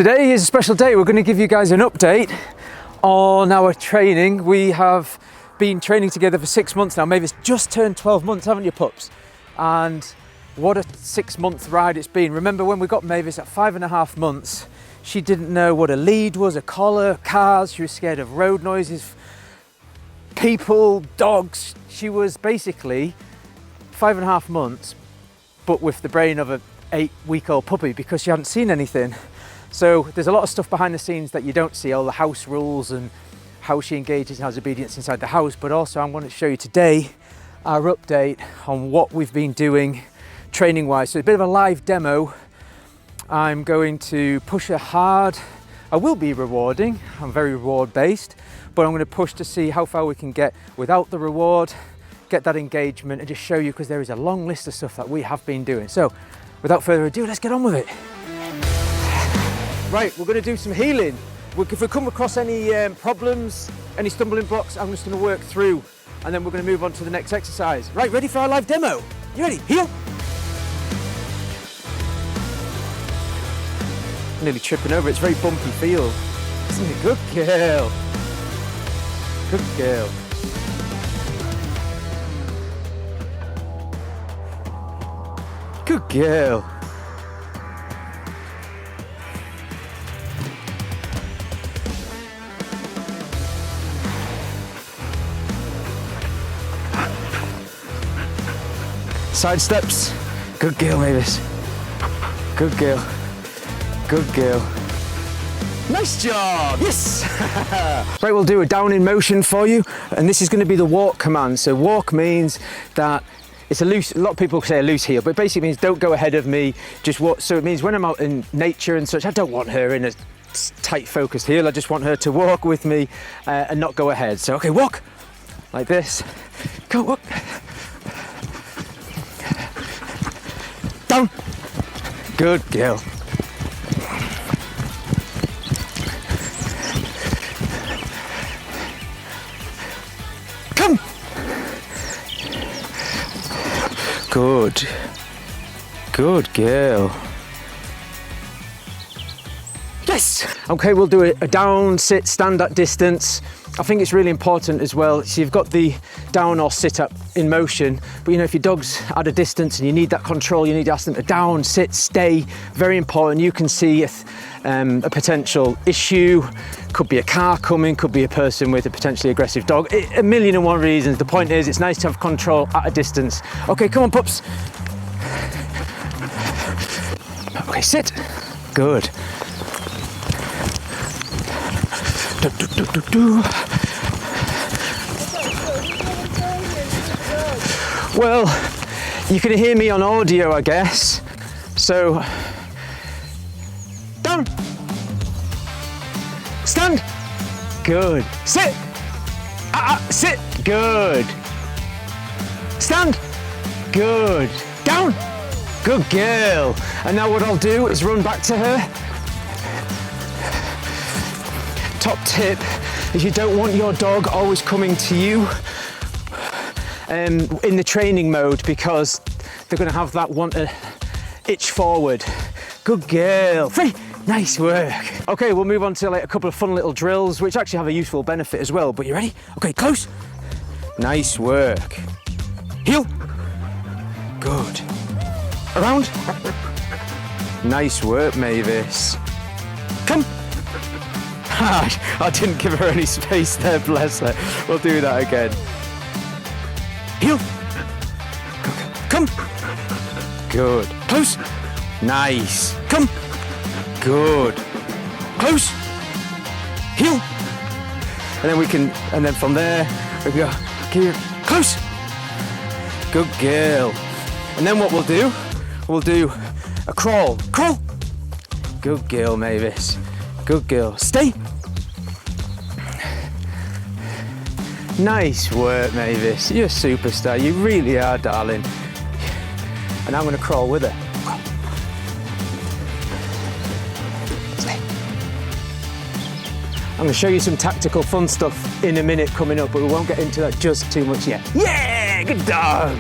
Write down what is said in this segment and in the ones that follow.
Today is a special day. We're going to give you guys an update on our training. We have been training together for 6 months now. Mavis just turned 12 months, haven't you, pups? And what a 6-month ride it's been. Remember when we got Mavis at 5.5 months, she didn't know what a lead was, a collar, cars. She was scared of road noises, people, dogs. She was basically 5.5 months, but with the brain of an 8-week-old puppy because she hadn't seen anything. So there's a lot of stuff behind the scenes that you don't see, all the house rules and how she engages and has obedience inside the house. But also I'm going to show you today our update on what we've been doing training wise. So a bit of a live demo. I'm going to push her hard. I will be rewarding. I'm very reward based, but I'm going to push to see how far we can get without the reward, get that engagement and just show you, because there is a long list of stuff that we have been doing. So without further ado, let's get on with it. Right, we're going to do some healing. If we come across any problems, any stumbling blocks, I'm just going to work through and then we're going to move on to the next exercise. Right, ready for our live demo? You ready? Heel. Nearly tripping over, it's a very bumpy field. Isn't it? Good girl. Good girl. Good girl. Side steps. Good girl, Mavis. Good girl. Good girl. Nice job. Yes. Right, we'll do a down in motion for you, and this is going to be the walk command. So walk means that it's a loose, a lot of people say a loose heel, but it basically means don't go ahead of me, just walk. So it means when I'm out in nature and such, I don't want her in a tight focused heel. I just want her to walk with me and not go ahead. So okay, walk like this. Go, walk. Down. Good girl. Come. Good. Good girl. Yes. Okay, we'll do a down, sit, stand at distance. I think it's really important as well. So you've got the down or sit up in motion, but you know, if your dog's at a distance and you need that control, you need to ask them to down, sit, stay. Very important. You can see if a potential issue, could be a car coming, could be a person with a potentially aggressive dog. A million and one reasons. The point is, it's nice to have control at a distance. Okay, come on, pups. Okay, sit. Good. Well, you can hear me on audio, I guess. So, down, stand, good, sit, sit, good, stand, good, down, good girl. And now what I'll do is run back to her. Top tip is you don't want your dog always coming to you in the training mode, because they're going to have that want to itch forward. Good girl. Free. Nice work. Okay, we'll move on to like a couple of fun little drills which actually have a useful benefit as well. But you ready? Okay, close. Nice work. Heel. Good. Around. Nice work, Mavis. Come. I didn't give her any space there, bless her. We'll do that again. Heel. Come. Good. Close. Nice. Come. Good. Close. Heel. And then we can, and then from there, we go, here, close. Good girl. And then what we'll do a crawl. Crawl. Good girl, Mavis. Good girl. Stay. Nice work, Mavis. You're a superstar. You really are, darling. And I'm going to crawl with her. Stay. I'm going to show you some tactical fun stuff in a minute coming up, but we won't get into that just too much yet. Yeah, good dog.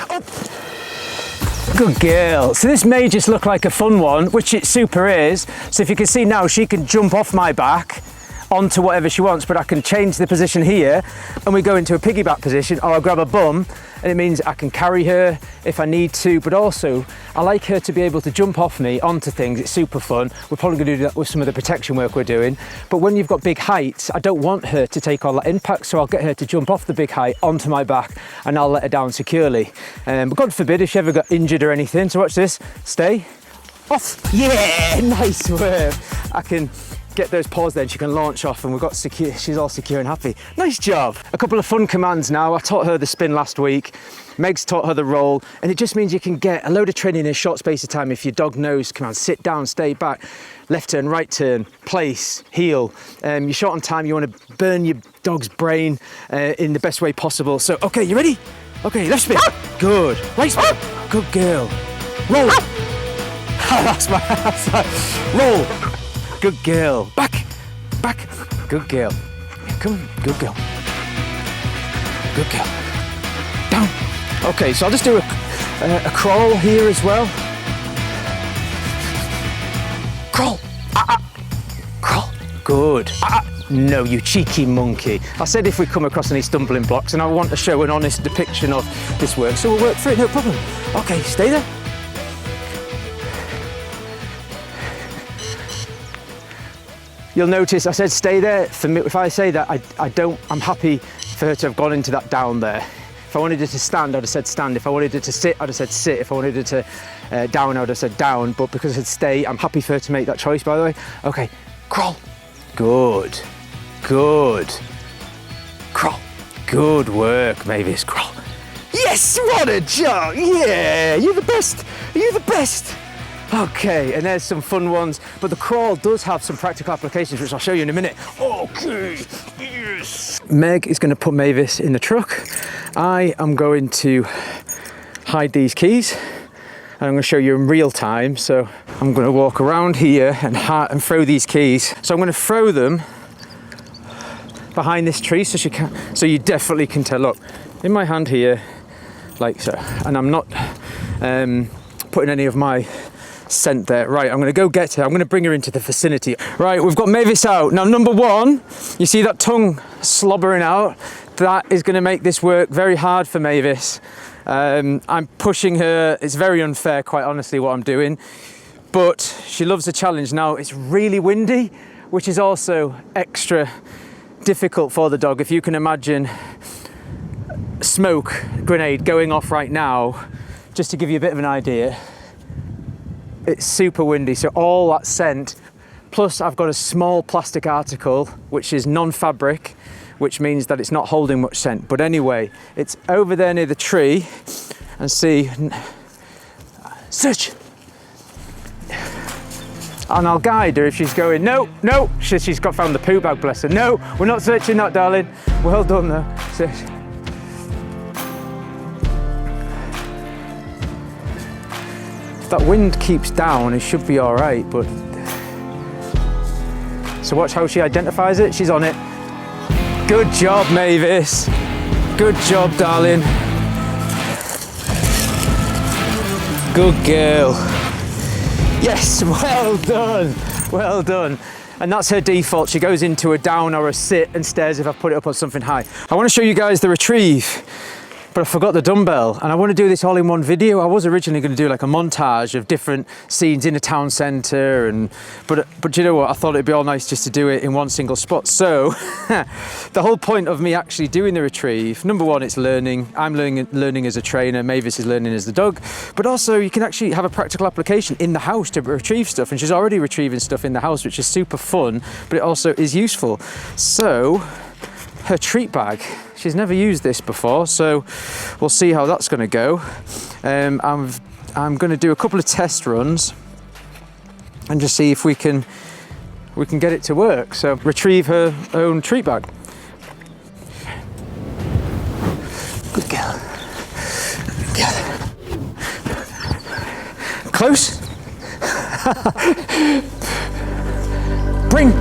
Up. Good girl. So this may just look like a fun one, which it super is. So if you can see now, she can jump off my back onto whatever she wants, but I can change the position here and we go into a piggyback position, or I'll grab a bum and it means I can carry her if I need to, but also I like her to be able to jump off me onto things. It's super fun. We're probably going to do that with some of the protection work we're doing, but when you've got big heights, I don't want her to take all that impact, so I'll get her to jump off the big height onto my back and I'll let her down securely. But God forbid if she ever got injured or anything, so watch this, stay, off, yeah, nice work. I can get those paws then, she can launch off and we've got secure, she's all secure and happy. Nice job. A couple of fun commands now. I taught her the spin last week, Meg's taught her the roll, and it just means you can get a load of training in a short space of time. If your dog knows commands, sit down, stay back, left turn, right turn, place, heel. You're short on time, you want to burn your dog's brain in the best way possible. So, okay, you ready? Okay, left spin, good. Right spin, good girl. Roll. That's my, roll. Good girl. Back, back. Good girl. Come on, good girl. Good girl. Down. Okay, so I'll just do a crawl here as well. Crawl. Crawl. Good. No, you cheeky monkey. I said if we come across any stumbling blocks, and I want to show an honest depiction of this work, so we'll work through it, no problem. Okay, stay there. You'll notice I said stay there. For me, if I say that, I'm happy for her to have gone into that down there. If I wanted her to stand, I'd have said stand. If I wanted her to sit, I'd have said sit. If I wanted her to down, I would have said down. But because I said stay, I'm happy for her to make that choice, by the way. Okay, crawl. Good, good. Crawl. Good work, Mavis, crawl. Yes, what a job, yeah, you're the best, you're the best. Okay, and there's some fun ones, but the crawl does have some practical applications, which I'll show you in a minute. Okay, yes. Meg is going to put Mavis in the truck. I am going to hide these keys, and I'm going to show you in real time. So I'm going to walk around here and throw these keys. So I'm going to throw them behind this tree so she can, so you definitely can tell. Look, in my hand here, like so, and I'm not putting any of my scent there. Right, I'm going to go get her. I'm going to bring her into the vicinity. Right, we've got Mavis out. Now, number one, you see that tongue slobbering out? That is going to make this work very hard for Mavis. I'm pushing her. It's very unfair, quite honestly, what I'm doing. But she loves the challenge. Now, it's really windy, which is also extra difficult for the dog. If you can imagine smoke grenade going off right now, just to give you a bit of an idea. It's super windy, so all that scent, plus I've got a small plastic article, which is non-fabric, which means that it's not holding much scent. But anyway, it's over there near the tree, and see, search. And I'll guide her if she's going, no, no, she's got found the poo bag, bless her. No, we're not searching that, darling. Well done though, search. If that wind keeps down, it should be all right, but... So watch how she identifies it. She's on it. Good job, Mavis. Good job, darling. Good girl. Yes, well done. Well done. And that's her default. She goes into a down or a sit and stares if I put it up on something high. I want to show you guys the retrieve, but I forgot the dumbbell, and I want to do this all in one video. I was originally going to do like a montage of different scenes in a town centre, but you know what, I thought it'd be all nice just to do it in one single spot. So the whole point of me actually doing the retrieve, number one, it's learning. I'm learning as a trainer, Mavis is learning as the dog, but also you can actually have a practical application in the house to retrieve stuff, and she's already retrieving stuff in the house, which is super fun, but it also is useful. So her treat bag, she's never used this before, so we'll see how that's going to go. I'm going to do a couple of test runs and just see if we can get it to work. So retrieve her own treat bag. Good girl. Good girl. Close. Bring.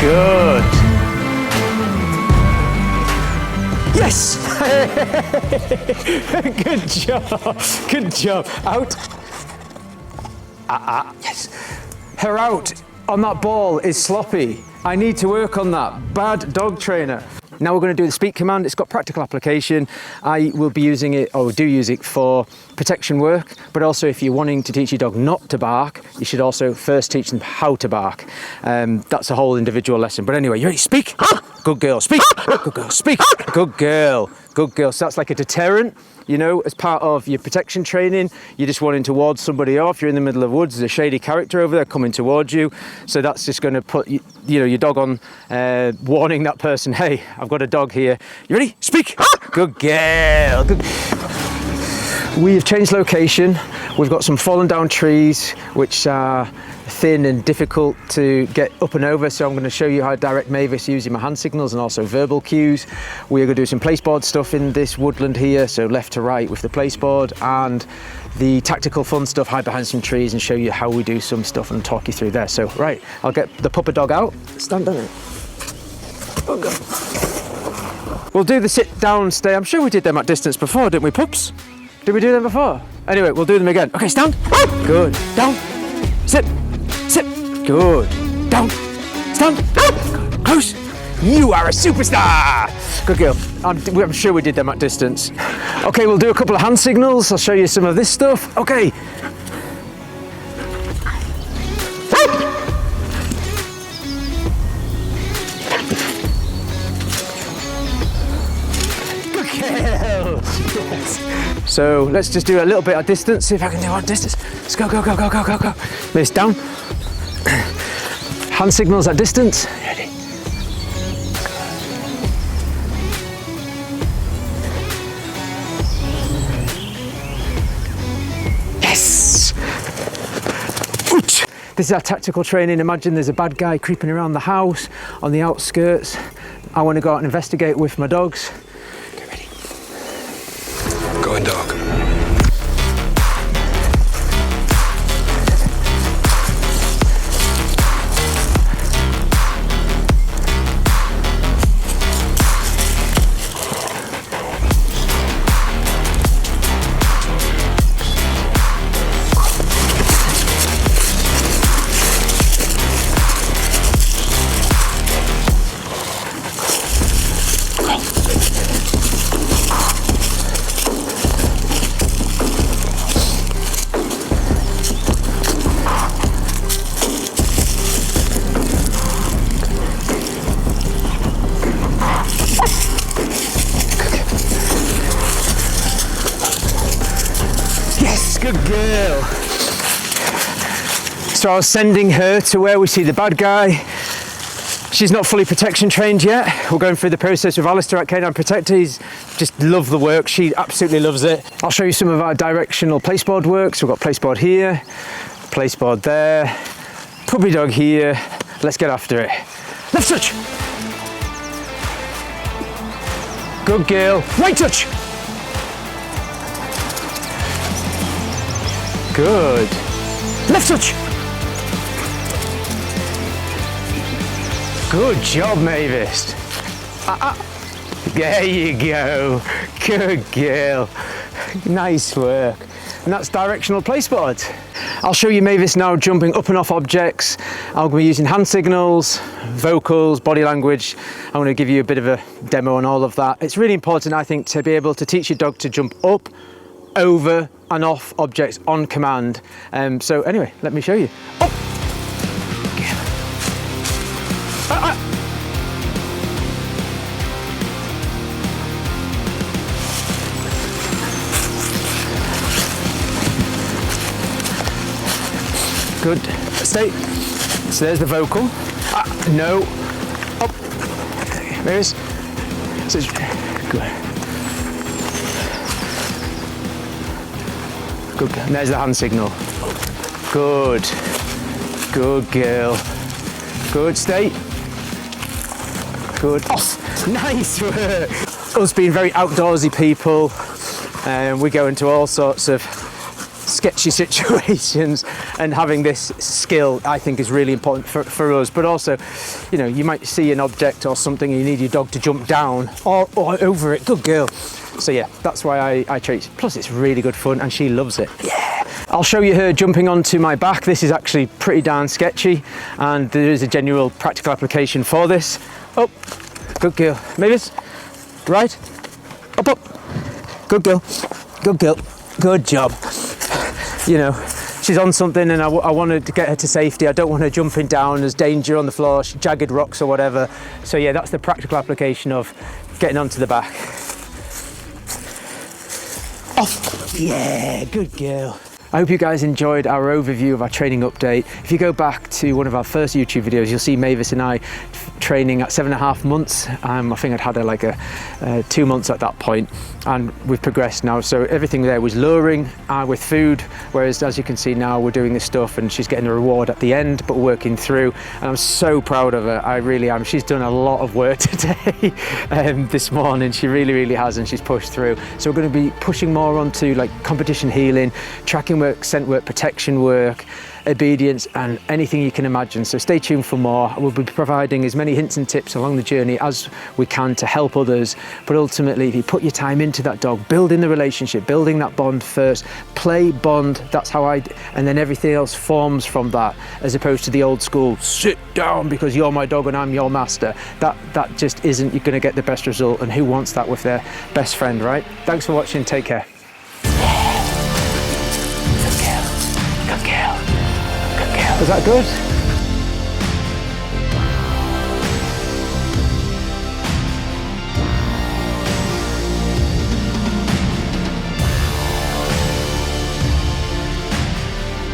Good. Yes! Good job. Good job. Out. Yes. Her out on that ball is sloppy. I need to work on that. Bad dog trainer. Now we're going to do the speak command. It's got practical application. I will be using it, or do use it, for protection work, but also if you're wanting to teach your dog not to bark, you should also first teach them how to bark. That's a whole individual lesson. But anyway, you ready? Speak. Good girl. Speak. Good girl. Speak. Good girl. Good girl. So that's like a deterrent. You know, as part of your protection training, you're just wanting to ward somebody off. You're in the middle of the woods, there's a shady character over there coming towards you. So that's just going to put, you know, your dog on warning that person, hey, I've got a dog here. You ready? Speak. Good girl. Good. We have changed location. We've got some fallen down trees, which are thin and difficult to get up and over. So I'm going to show you how to direct Mavis using my hand signals and also verbal cues. We are going to do some placeboard stuff in this woodland here. So left to right with the placeboard, and the tactical fun stuff, hide behind some trees and show you how we do some stuff and talk you through there. So right, I'll get the pupper dog out. Stand down. Oh God. We'll do the sit down, stay. I'm sure we did them at distance before, didn't we, pups? Did we do them before? Anyway, we'll do them again. Okay, stand. Good. Down. Sit. Sit. Good. Down. Stand. Good. Close. You are a superstar. Good girl. I'm sure we did them at distance. Okay, we'll do a couple of hand signals. I'll show you some of this stuff. Okay. Yes. So let's just do a little bit at distance, see if I can do it at distance. Let's go, go, go, go, go, go, go. This down. Hand signals at distance. Ready. Yes. Ouch. This is our tactical training. Imagine there's a bad guy creeping around the house on the outskirts. I want to go out and investigate with my dogs. Going dog. Good girl. So I was sending her to where we see the bad guy. She's not fully protection trained yet. We're going through the process with Alistair at K9 Protector. He's just loved the work. She absolutely loves it. I'll show you some of our directional placeboard work. So we've got placeboard here, placeboard there, puppy dog here. Let's get after it. Left touch. Good girl. Right touch. Good. Left touch. Good job, Mavis. There you go. Good girl. Nice work. And that's directional placeboard. I'll show you Mavis now jumping up and off objects. I'll be using hand signals, vocals, body language. I'm going to give you a bit of a demo on all of that. It's really important, I think, to be able to teach your dog to jump up, over and off objects on command. So anyway, let me show you. Up. Good. Stay. So there's the vocal. No. Up. There is. So good. Good. And there's the hand signal. Good. Good girl. Good. Stay. Good. Off. Nice work. Us being very outdoorsy people, we go into all sorts of sketchy situations, and having this skill I think is really important for us. But also, you know, you might see an object or something and you need your dog to jump down or over it. Good girl. So yeah, that's why I train. Plus it's really good fun and she loves it. Yeah. I'll show you her jumping onto my back. This is actually pretty darn sketchy and there is a genuine practical application for this. Oh, good girl. Mavis, right, up. Good girl, good girl, good job. You know, she's on something and I wanted to get her to safety. I don't want her jumping down. There's danger on the floor, jagged rocks or whatever. So yeah, that's the practical application of getting onto the back. Off. Yeah, good girl. I hope you guys enjoyed our overview of our training update. If you go back to one of our first YouTube videos, you'll see Mavis and I training at 7.5 months. I think I'd had her like 2 months at that point, and we've progressed now. So everything there was luring with food, whereas as you can see now we're doing this stuff and she's getting a reward at the end, but working through. And I'm so proud of her, I really am. She's done a lot of work today, this morning. She really has, and she's pushed through. So we're going to be pushing more onto like competition healing, tracking work, scent work, protection work, obedience, and anything you can imagine. So stay tuned for more. We'll be providing as many hints and tips along the journey as we can to help others. But ultimately, if you put your time into that dog, building the relationship, building that bond first, play, bond, that's how and then everything else forms from that, as opposed to the old school, sit down because you're my dog and I'm your master. That just isn't, you're gonna get the best result, and who wants that with their best friend, right? Thanks for watching, take care. Good girl. Was that good?